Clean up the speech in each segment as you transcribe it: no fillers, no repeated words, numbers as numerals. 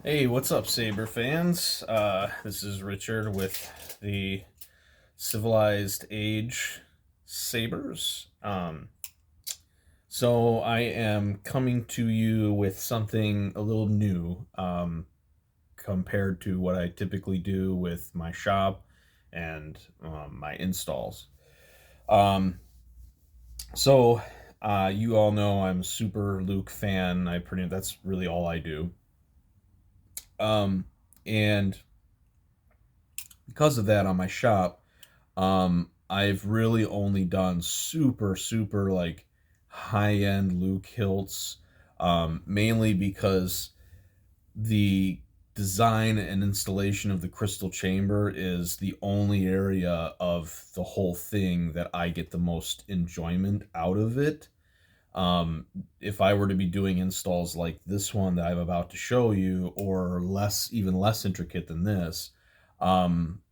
Hey, what's up, Saber fans? This is Richard with the Civilized Age Sabers. So I am coming to you with something a little new compared to what I typically do with my shop and my installs. Um, so you all know I'm a super Luke fan. That's really all I do. And because of that, on my shop, I've really only done super like high end Luke hilts, mainly because the design and installation of the crystal chamber is the only area of the whole thing that I get the most enjoyment out of it. Um, if I were to be doing installs like this one that I'm about to show you, or even less intricate than um,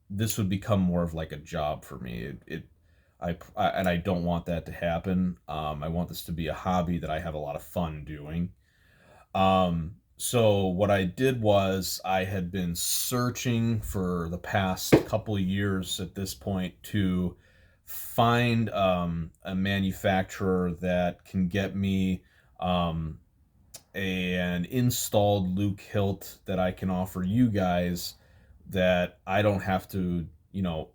this would become more of like a job for me. And I don't want that to happen. I want this to be a hobby that I have a lot of fun doing. So what I did was I had been searching for the past couple of years at this point to find a manufacturer that can get me um, an installed Luke hilt that I can offer you guys that I don't have to,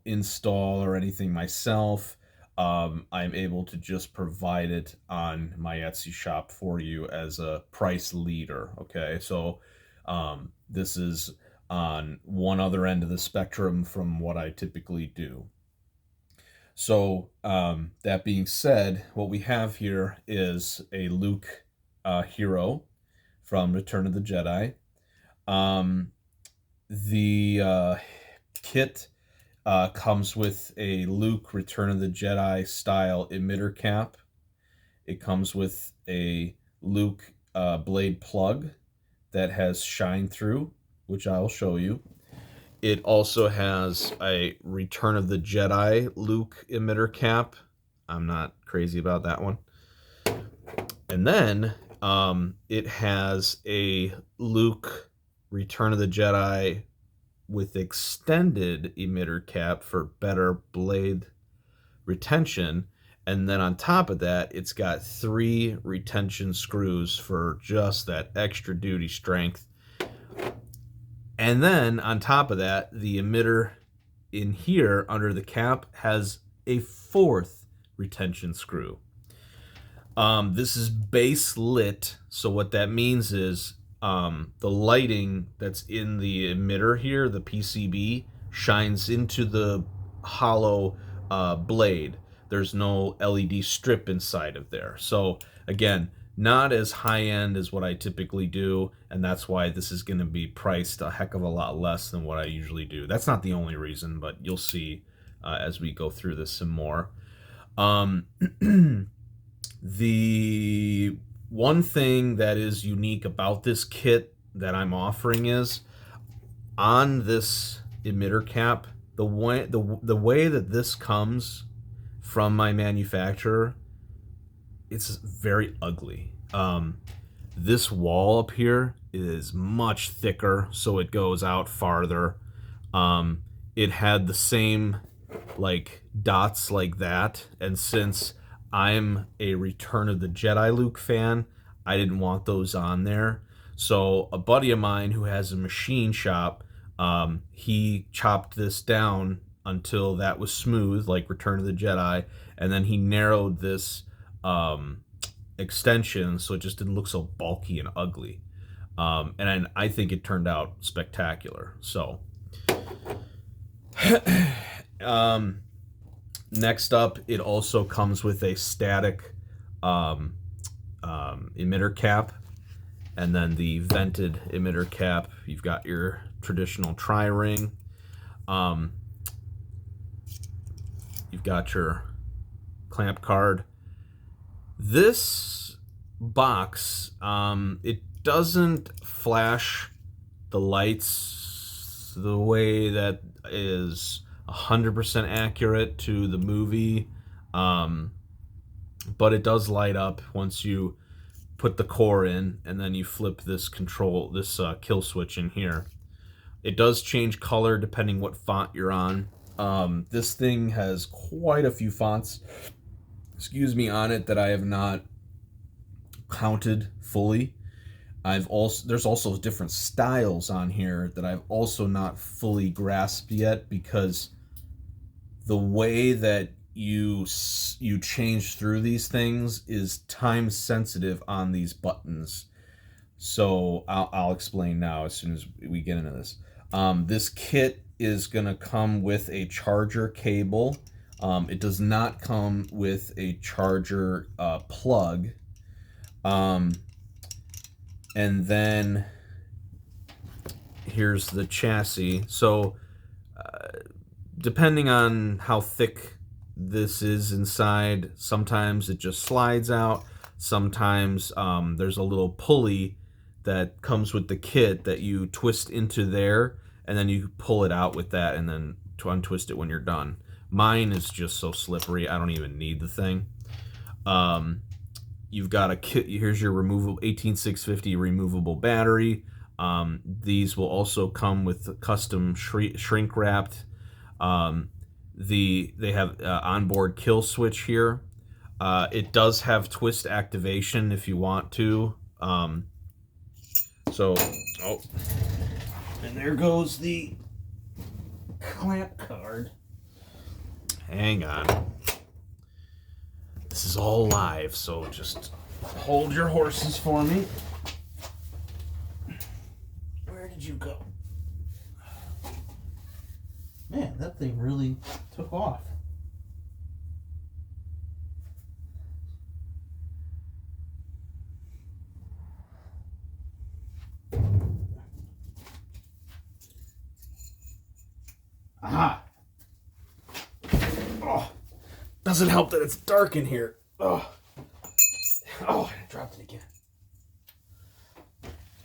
install or anything myself. I'm able to just provide it on my Etsy shop for you as a price leader. Okay, so this is on one other end of the spectrum from what I typically do. So that being said, what we have here is a Luke hero from Return of the Jedi. Um, the kit comes with a Luke Return of the Jedi style emitter cap. It comes with a Luke blade plug that has shine through, which I'll show you. It also has a Return of the Jedi Luke emitter cap. I'm not crazy about that one. And then it has a Luke Return of the Jedi with extended emitter cap for better blade retention. And then on top of that, it's got 3 retention screws for just that extra duty strength. And then on top of that, the emitter in here under the cap has a 4th retention screw. This is base lit, so what that means is the lighting that's in the emitter here, the PCB, shines into the hollow blade. There's no LED strip inside of there. So again, not as high end as what I typically do, and that's why this is going to be priced a heck of a lot less than what I usually do. That's not the only reason, but you'll see as we go through this some more. Um, The one thing that is unique about this kit that I'm offering is on this emitter cap, the way that this comes from my manufacturer, it's very ugly. This wall up here is much thicker, so it goes out farther. It had the same like dots like that, and since I'm a Return of the Jedi Luke fan, I didn't want those on there. So a buddy of mine who has a machine shop, he chopped this down until that was smooth, like Return of the Jedi, and then he narrowed this um, extension so it just didn't look so bulky and ugly. And I think it turned out spectacular. So, um, next up, it also comes with a static um, emitter cap, and then the vented emitter cap. You've got your traditional tri-ring. Um, you've got your clamp card. This box, it doesn't flash the lights the way that is 100% accurate to the movie, but it does light up once you put the core in, and then you flip this kill switch in here. It does change color depending what font you're on. This thing has quite a few fonts, on it that I have not counted fully. There's also different styles on here that I've also not fully grasped yet, because the way that you change through these things is time sensitive on these buttons. So I'll explain now as soon as we get into this. This kit is going to come with a charger cable. It does not come with a charger plug. And then here's the chassis. So depending on how thick this is inside, sometimes it just slides out. Sometimes there's a little pulley that comes with the kit that you twist into there, and then you pull it out with that and then to untwist it when you're done. Mine is just so slippery, I don't even need the thing. You've got a kit. Here's your 18650 removable battery. These will also come with custom shrink wrapped. They have onboard kill switch here. It does have twist activation if you want to. And there goes the clamp card. Hang on. This is all live, so just hold your horses for me. Where did you go? Man, that thing really took off. Aha! Oh, doesn't help that it's dark in here. Oh, I dropped it again.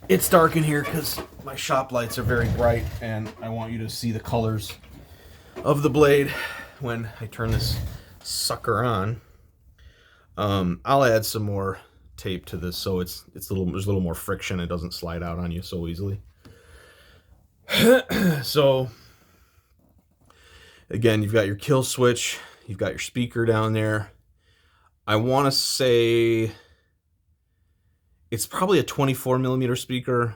It's dark in here because my shop lights are very bright, and I want you to see the colors of the blade when I turn this sucker on. I'll add some more tape to this so there's a little more friction. It doesn't slide out on you so easily. So again, you've got your kill switch, you've got your speaker down there. I want to say it's probably a 24mm speaker.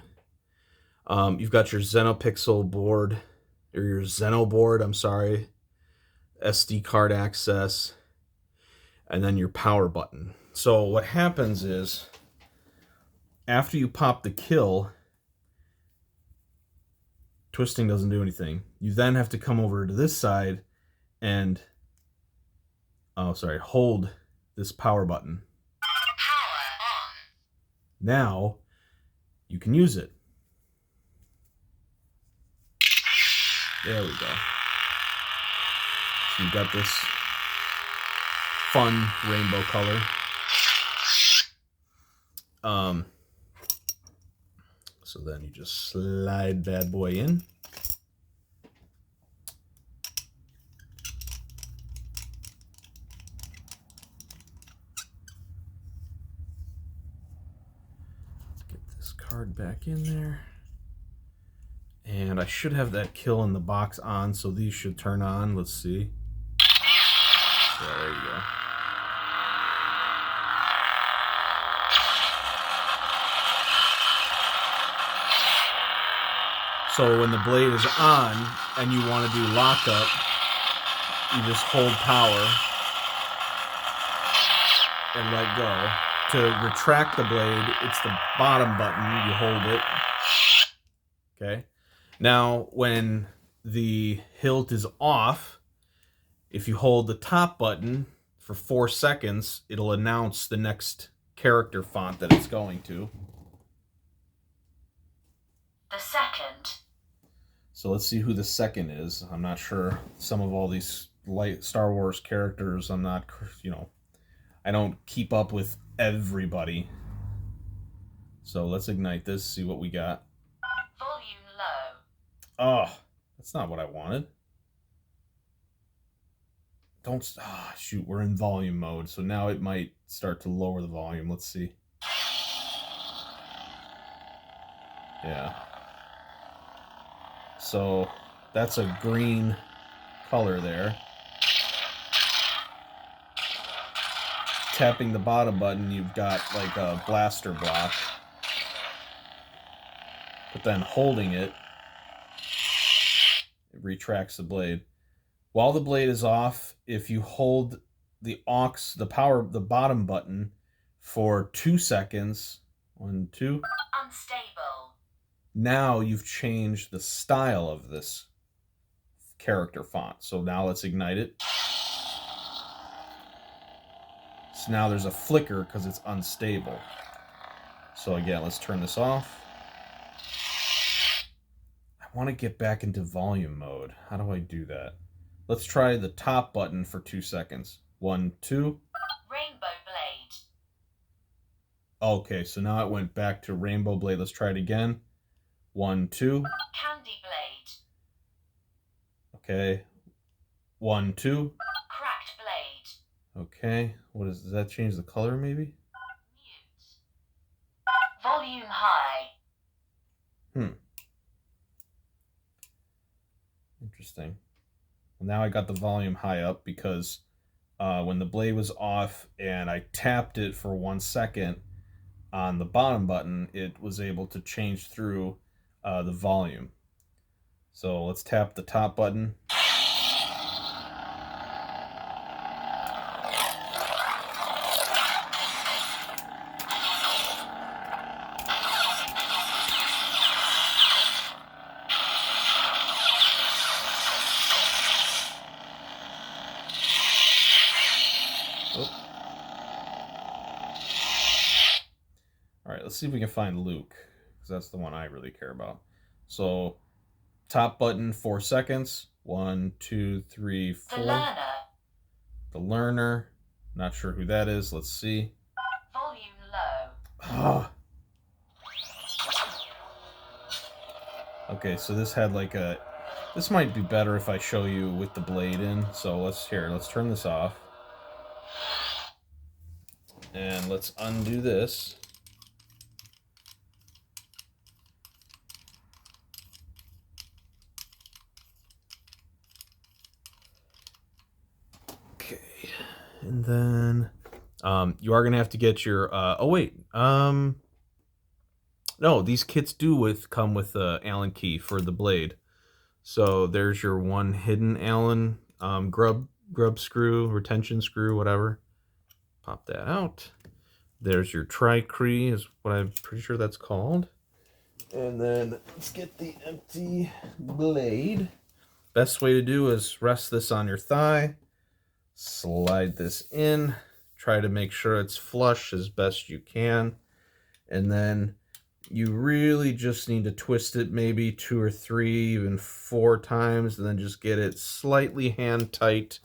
You've got your Xenopixel board, or your Xeno board, I'm sorry, SD card access, and then your power button. So what happens is, after you pop the kill, twisting doesn't do anything. You then have to come over to this side and, hold this power button. Power on. Now you can use it. There we go. So you've got this fun rainbow color. So then you just slide bad boy in. Get this card back in there. And I should have that kill in the box on, so these should turn on. Let's see. There you go. So when the blade is on and you want to do lockup, you just hold power and let go. To retract the blade, it's the bottom button. You hold it. Okay. Now, when the hilt is off, if you hold the top button for 4 seconds, it'll announce the next character font that it's going to. The second. So let's see who the second is. I'm not sure. Some of all these light Star Wars characters, I'm not, I don't keep up with everybody. So let's ignite this, see what we got. Volume low. Oh, that's not what I wanted. Shoot, we're in volume mode, so now it might start to lower the volume. Let's see. Yeah. So that's a green color there. Tapping the bottom button, you've got like a blaster block. But then holding it, it retracts the blade. While the blade is off, if you hold the the bottom button for 2 seconds, 1, 2. Unstable. Now you've changed the style of this character font. So now let's ignite it. So now there's a flicker because it's unstable. So again, let's turn this off. I want to get back into volume mode. How do I do that? Let's try the top button for 2 seconds. 1, 2. Rainbow blade. Okay, so now it went back to rainbow blade. Let's try it again. 1, 2. Candy blade. Okay. 1, 2. Cracked blade. Okay. Does that change the color maybe? Mute. Volume high. Interesting. Well, now I got the volume high up because when the blade was off and I tapped it for 1 second on the bottom button, it was able to change through the volume. So let's tap the top button. All right, let's see if we can find Luke, because that's the one I really care about. So, top button, 4 seconds. 1, 2, 3, 4. The learner. The learner. Not sure who that is. Let's see. Volume low. Ah. Okay, so this had like a... This might be better if I show you with the blade in. So let's turn this off. And let's undo this. Okay. And then you are going to have to get your... oh, wait. No, these kits do come with Allen key for the blade. So there's your one hidden Allen grub screw, retention screw, whatever. Pop that out. There's your tri-cree, is what I'm pretty sure that's called. And then let's get the empty blade. Best way to do is rest this on your thigh. Slide this in. Try to make sure it's flush as best you can. And then you really just need to twist it maybe 2 or 3, even 4 times, and then just get it slightly hand tight.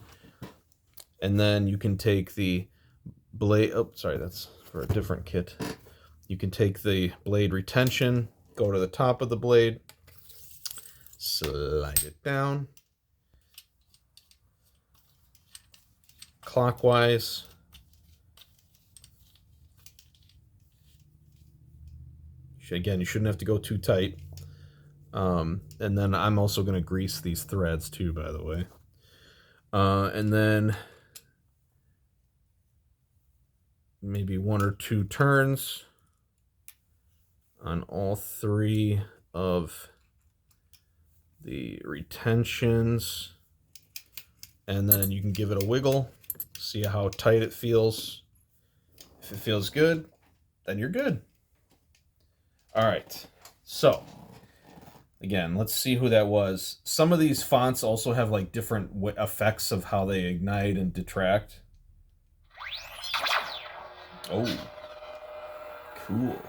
And then you can take the blade, oh, sorry, that's for a different kit. You can take the blade retention, go to the top of the blade, slide it down clockwise. Again, you shouldn't have to go too tight. And then I'm also going to grease these threads too, by the way. And then maybe 1 or 2 turns on all 3 of the retentions. And then you can give it a wiggle, see how tight it feels. If it feels good, then you're good. All right, so again, let's see who that was. Some of these fonts also have like different effects of how they ignite and detract. Oh, cool.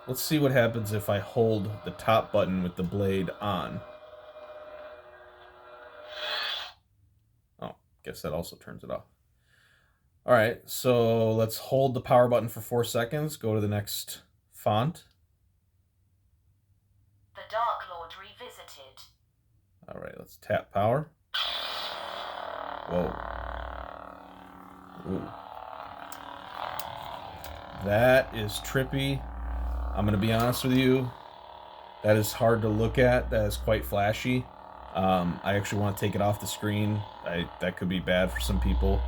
Let's see what happens if I hold the top button with the blade on. Oh, guess that also turns it off. All right, so let's hold the power button for 4 seconds. Go to the next font. The Dark Lord Revisited. All right, let's tap power. Whoa. Ooh. That is trippy. I'm going to be honest with you. That is hard to look at. That is quite flashy. I actually want to take it off the screen. That could be bad for some people.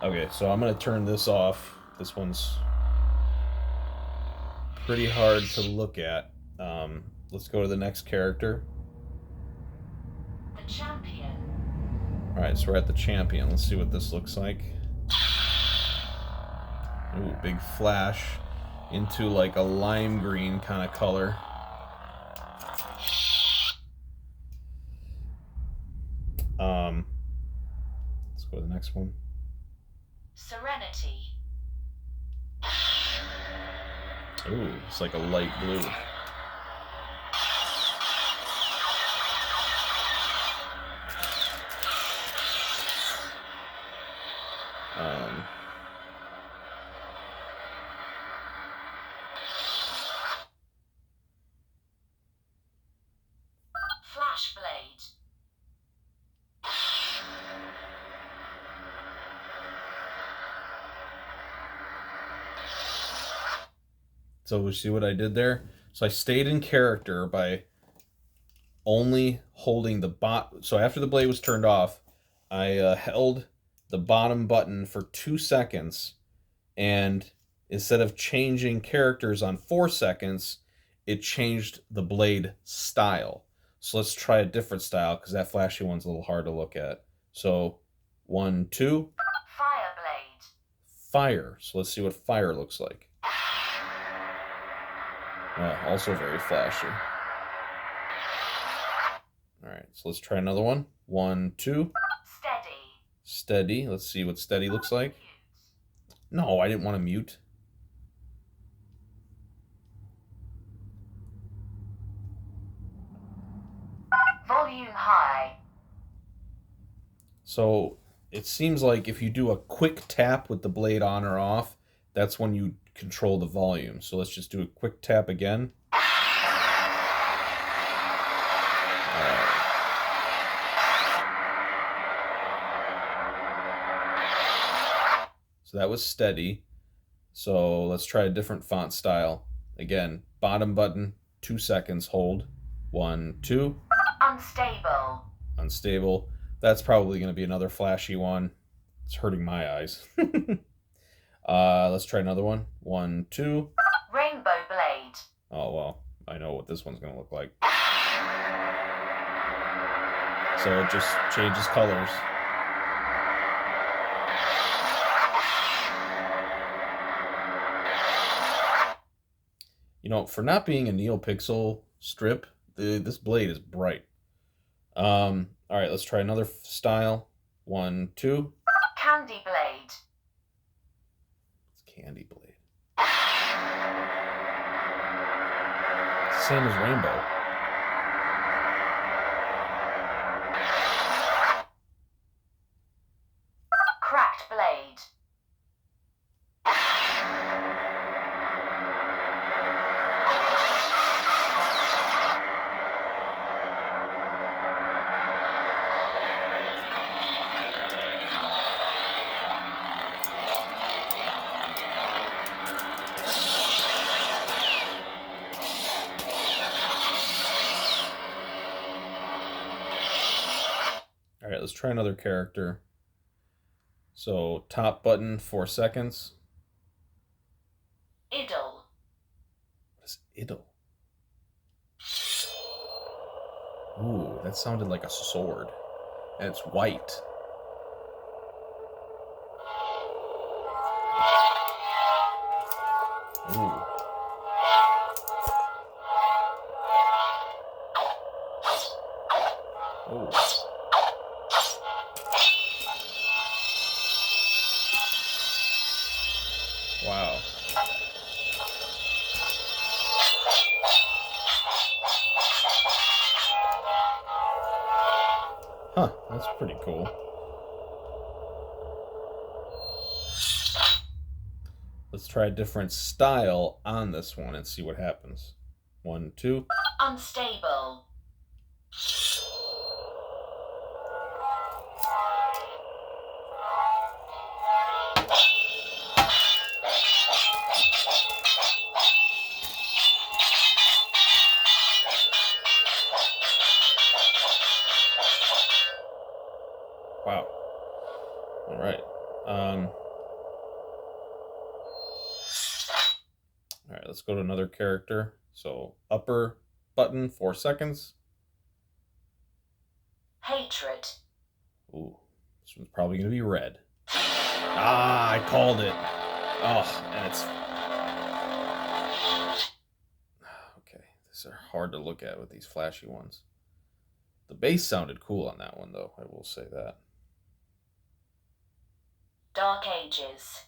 Okay, so I'm going to turn this off. This one's pretty hard to look at. Let's go to the next character. The champion. Alright, so we're at the champion. Let's see what this looks like. Ooh, big flash into like a lime green kind of color. Let's go to the next one. Serenity. Ooh, it's like a light blue. Flash blade. So we see what I did there? So I stayed in character by only holding the so after the blade was turned off, I held the bottom button for 2 seconds, and instead of changing characters on 4 seconds, it changed the blade style. So let's try a different style because that flashy one's a little hard to look at. So 1, 2. Fire blade. Fire. So let's see what fire looks like. Also very flashy. Alright, so let's try another one. 1, 2. Steady. Steady. Let's see what steady looks like. No, I didn't want to mute. Volume high. So it seems like if you do a quick tap with the blade on or off, that's when you control the volume. So let's just do a quick tap again. So that was steady. So let's try a different font style. Again, bottom button, 2 seconds, hold. 1, 2. Unstable. Unstable. That's probably going to be another flashy one. It's hurting my eyes. Let's try another one. 1, 2. Rainbow blade. Oh, well, I know what this one's going to look like. So it just changes colors. You know, for not being a NeoPixel strip, this blade is bright. All right, let's try another style. 1, 2. Candy blade. It's candy blade. Same as rainbow. Cracked blade. All right, let's try another character. So top button, 4 seconds. Idle. What is idle? Ooh, that sounded like a sword. And it's white. Ooh. Ooh. Wow. Huh, that's pretty cool. Let's try a different style on this one and see what happens. 1, 2. Unstable. Wow. All right. All right, let's go to another character. So upper button, 4 seconds. Hatred. Ooh, this one's probably going to be red. Ah, I called it. Oh, and it's... Okay, these are hard to look at with these flashy ones. The bass sounded cool on that one, though. I will say that. Dark Ages.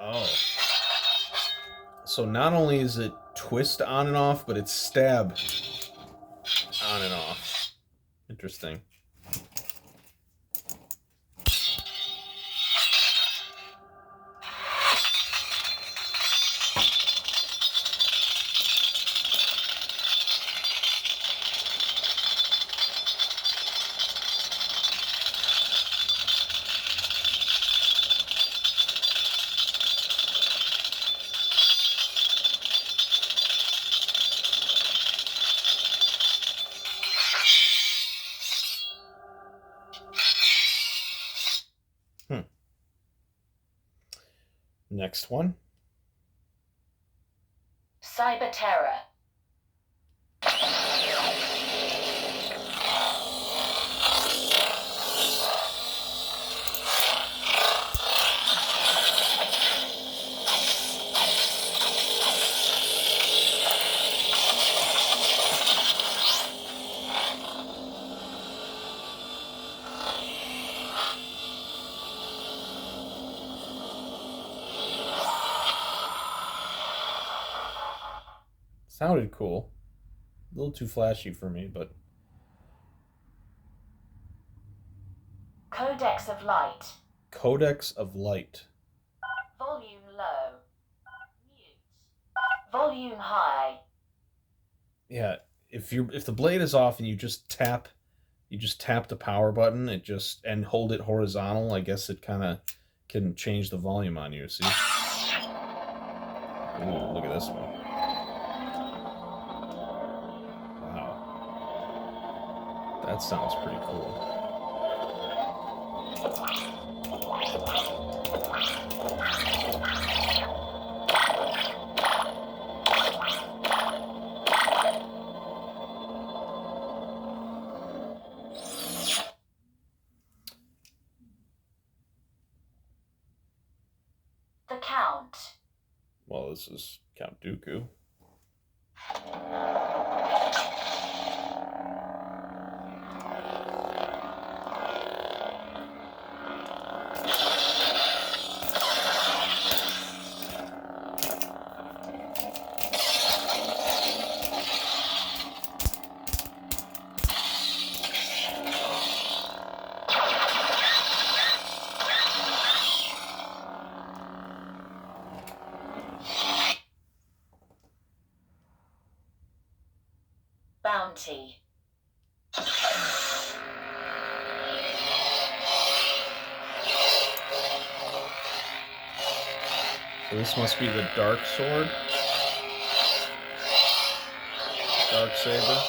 Oh. So not only is it twist on and off, but it's stab on and off. Interesting. Hmm. Next one. Cyber Terror. Sounded cool. A little too flashy for me, but... Codex of Light. Codex of Light. Volume low. Mute. Volume high. Yeah, if the blade is off and you just tap the power button, and hold it horizontal, I guess it kind of can change the volume on you, see? Ooh, look at this one. Wow. That sounds pretty cool. The Count. Well, this is Count Dooku. Bounty. So this must be the dark sword. Dark saber.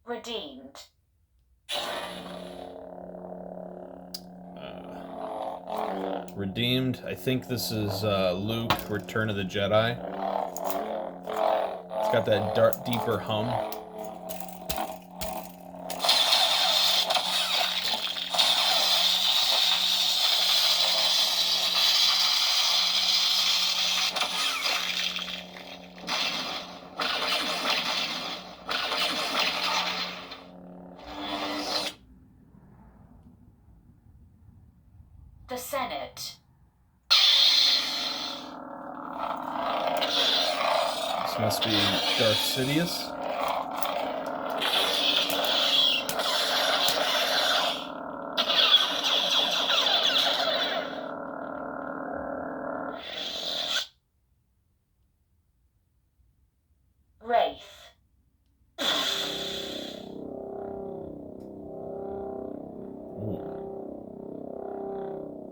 Redeemed. Redeemed. I think this is Luke, Return of the Jedi. It's got that deeper hum. The Senate. This must be Darth Sidious.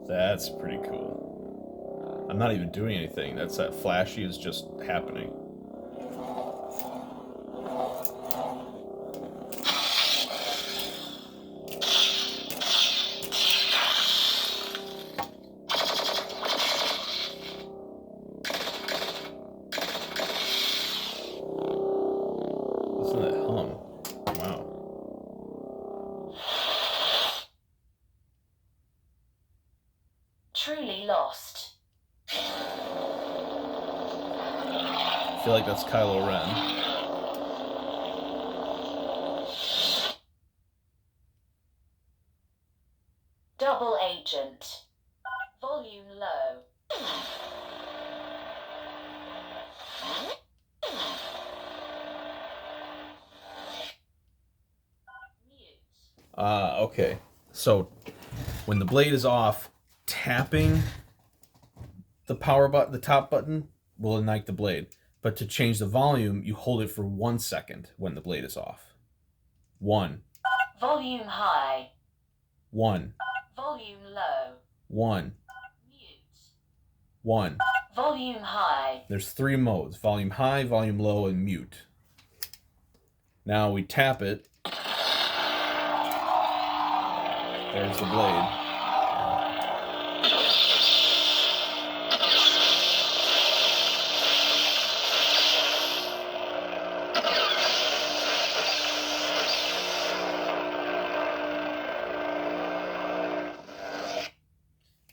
That's pretty cool. I'm not even doing anything. That flashy is just happening. Listen to that hum. Wow. Truly lost. I feel like that's Kylo Ren. Double agent. Volume low. Mute. Okay. So when the blade is off, tapping the power button, the top button, will ignite the blade. But to change the volume, you hold it for 1 second when the blade is off. 1. Volume high. 1. Volume low. 1. Mute. 1. Volume high. There's 3 modes: volume high, volume low, and mute. Now we tap it. There's the blade.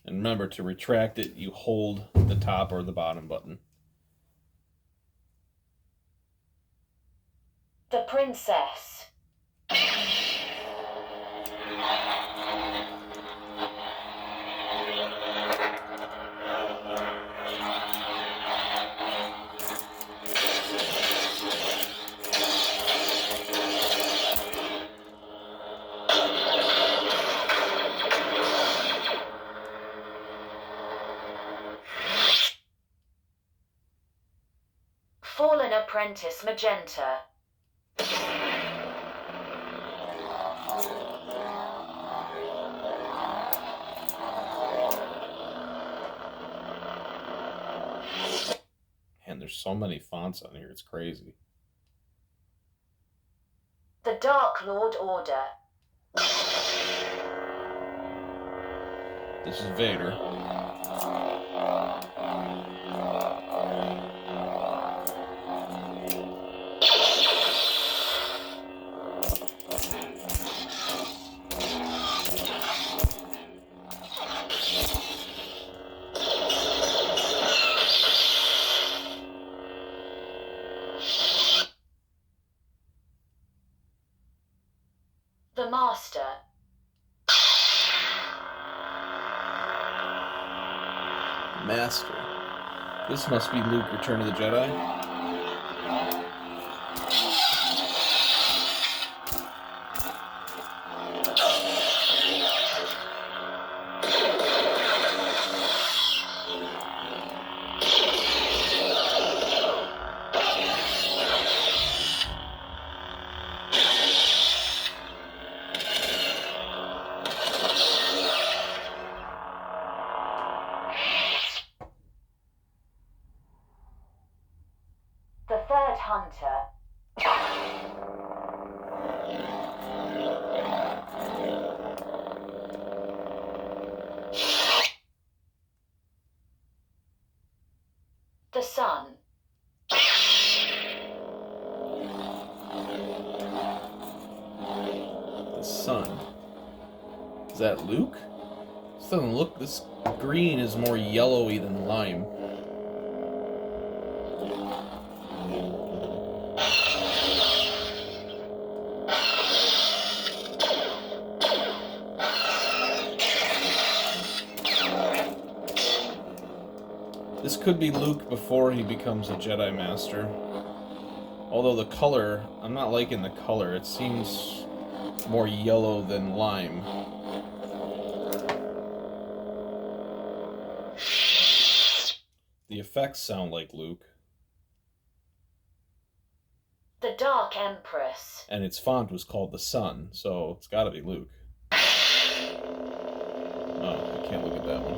And remember, to retract it, you hold the top or the bottom button. The princess. Fallen apprentice magenta. Man, there's so many fonts on here, it's crazy. The Dark Lord Order. This is Vader. The Master. Master. This must be Luke, Return of the Jedi. The Third Hunter. The Sun. The sun. Is that Luke? This doesn't look. This green is more yellowy than lime. This could be Luke before he becomes a Jedi Master. Although the color, I'm not liking the color. It seems more yellow than lime. The effects sound like Luke. The Dark Empress. And its font was called the Sun, so it's gotta be Luke. Oh, I can't look at that one.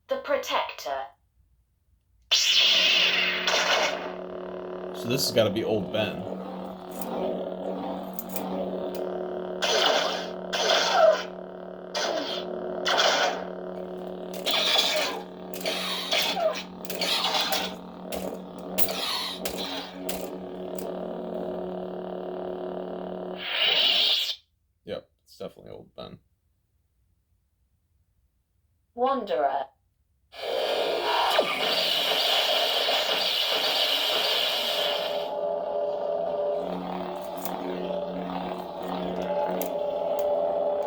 The Protector. So this has got to be Old Ben. Yep, it's definitely Old Ben. Wanderer.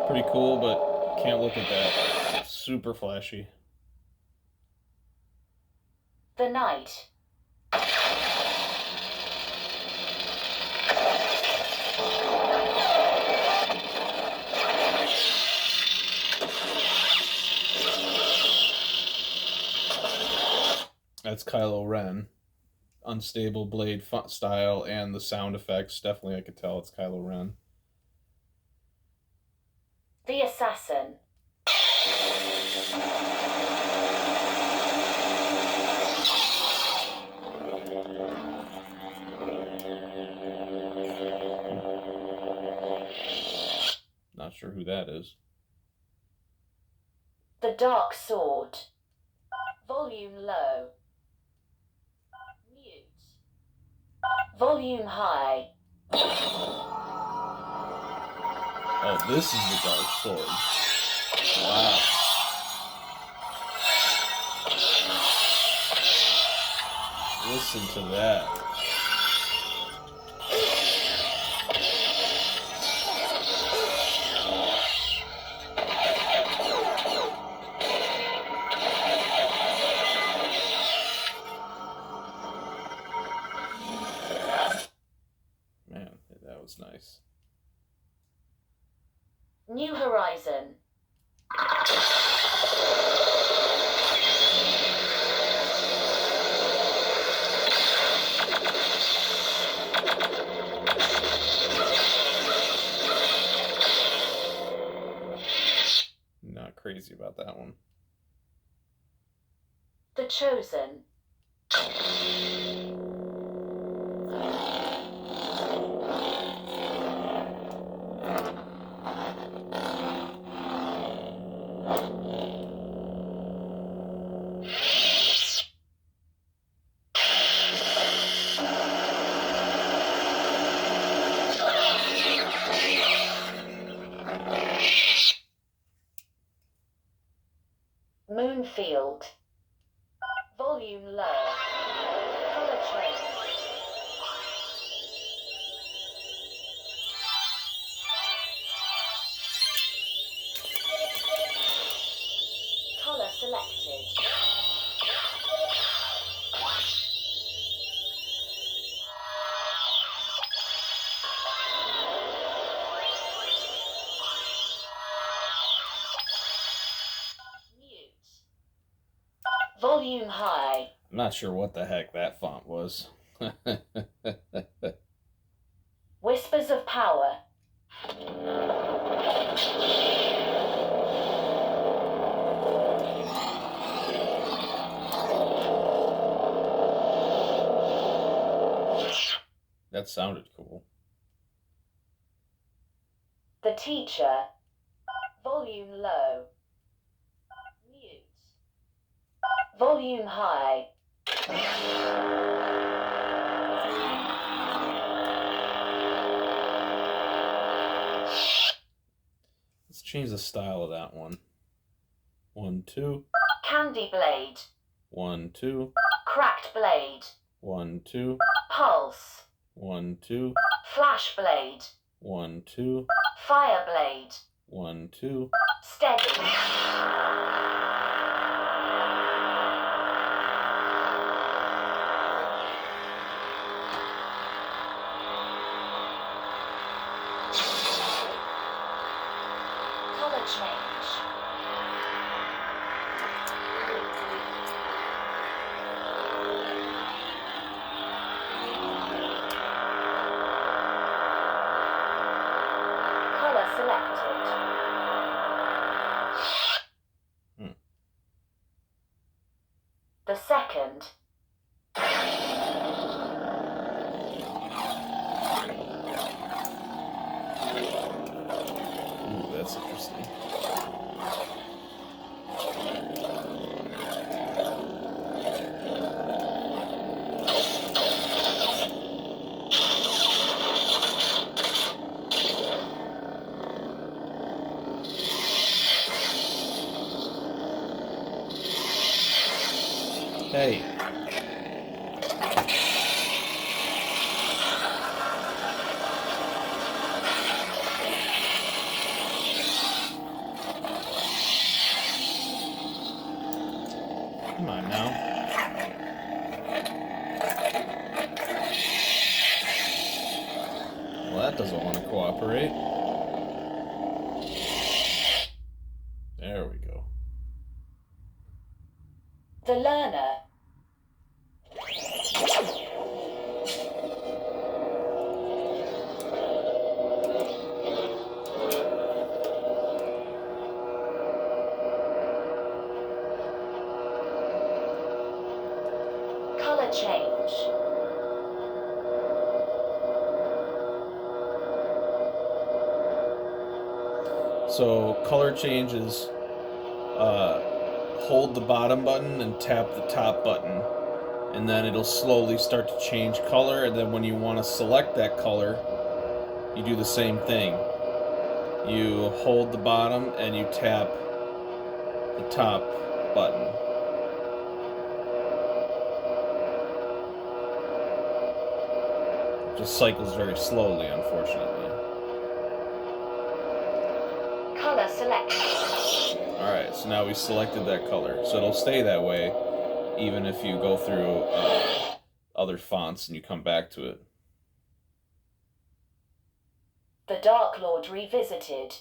Pretty cool, but can't look at that. It's super flashy. The Knight. That's Kylo Ren. Unstable blade style and the sound effects. Definitely, I could tell it's Kylo Ren. The Assassin. Not sure who that is. The Dark Sword. Volume low. Mute. Volume high. Oh, this is the Dark Sword. Wow. Listen to that. Man, that was nice. New Horizon. Not crazy about that one. The Chosen. Moonfield. Volume low. Color change. Color selected. Mute. Volume high. I'm not sure what the heck that font was. Whispers of Power. That sounded cool. The Teacher. Volume low. Mute. Volume high. Let's change the style of that one. 1, 2. Candy Blade. 1, 2. Cracked Blade. 1, 2. Pulse. 1, 2. Flash Blade. 1, 2. Fire Blade. 1, 2. Steady. Color change. Hey. Come on now. Well, that doesn't want to cooperate. There we go. The learner. Color change. So color changes, hold the bottom button and tap the top button, and then it'll slowly start to change color, and then when you want to select that color, you do the same thing. You hold the bottom and you tap the top button. It just cycles very slowly, unfortunately. Color selection. Alright, so now we selected that color. So it'll stay that way even if you go through other fonts and you come back to it. The Dark Lord Revisited.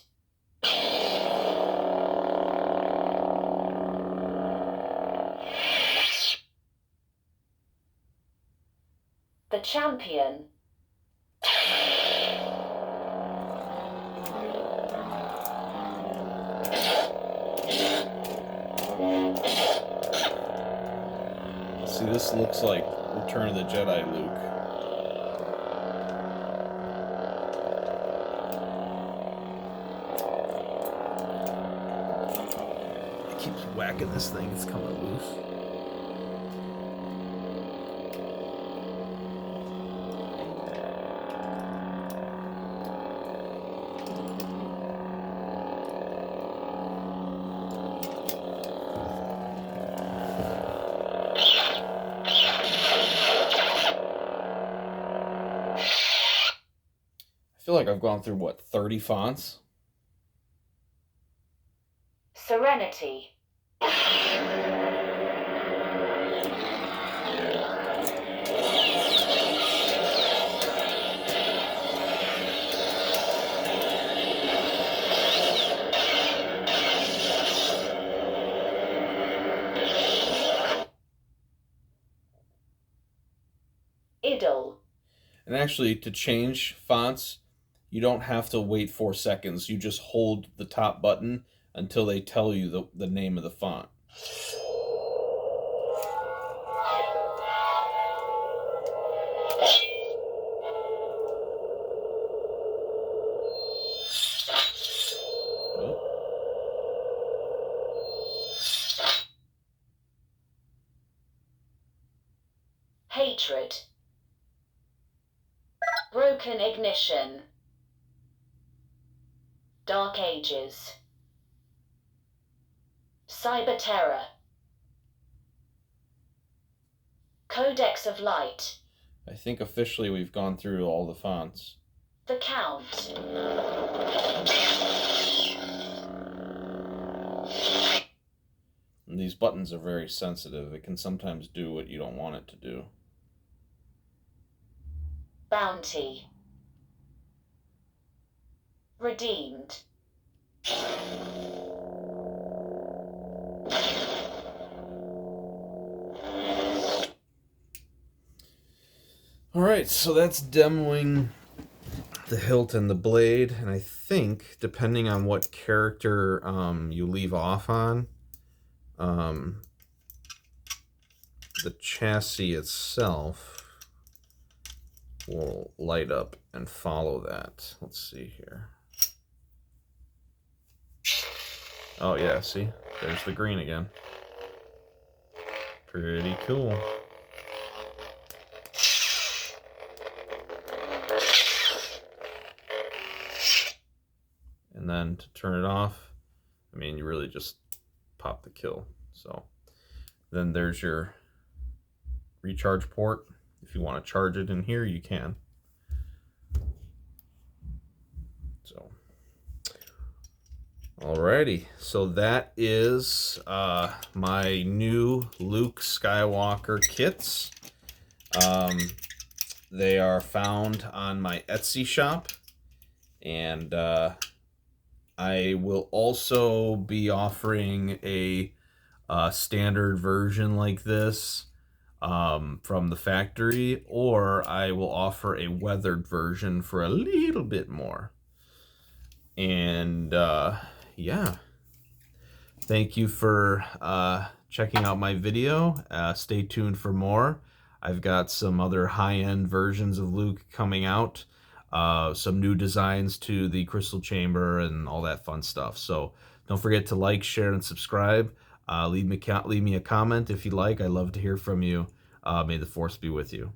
The Champion. See, this looks like Return of the Jedi Luke. It keeps whacking this thing, it's coming loose. I feel like I've gone through, what, 30 fonts? Serenity. Idle. And actually, to change fonts, you don't have to wait 4 seconds. You just hold the top button until they tell you the name of the font. Oh. Hatred. Broken Ignition. Dark Ages. Cyber Terror. Codex of Light. I think officially we've gone through all the fonts. The Count. And these buttons are very sensitive. It can sometimes do what you don't want it to do. Bounty. Redeemed. Alright, so that's demoing the hilt and the blade, and I think, depending on what character you leave off on, the chassis itself will light up and follow that. Let's see here. Oh yeah, see? There's the green again. Pretty cool. And then to turn it off, I mean, you really just pop the kill. So then there's your recharge port. If you want to charge it in here, you can. So, alrighty. So that is my new Luke Skywalker kits. They are found on my Etsy shop, and I will also be offering a standard version like this from the factory, or I will offer a weathered version for a little bit more. And yeah, thank you for checking out my video. Stay tuned for more. I've got some other high-end versions of Luke coming out, some new designs to the crystal chamber and all that fun stuff. So don't forget to like, share, and subscribe. Leave me a comment if you like. I'd love to hear from you. May the force be with you.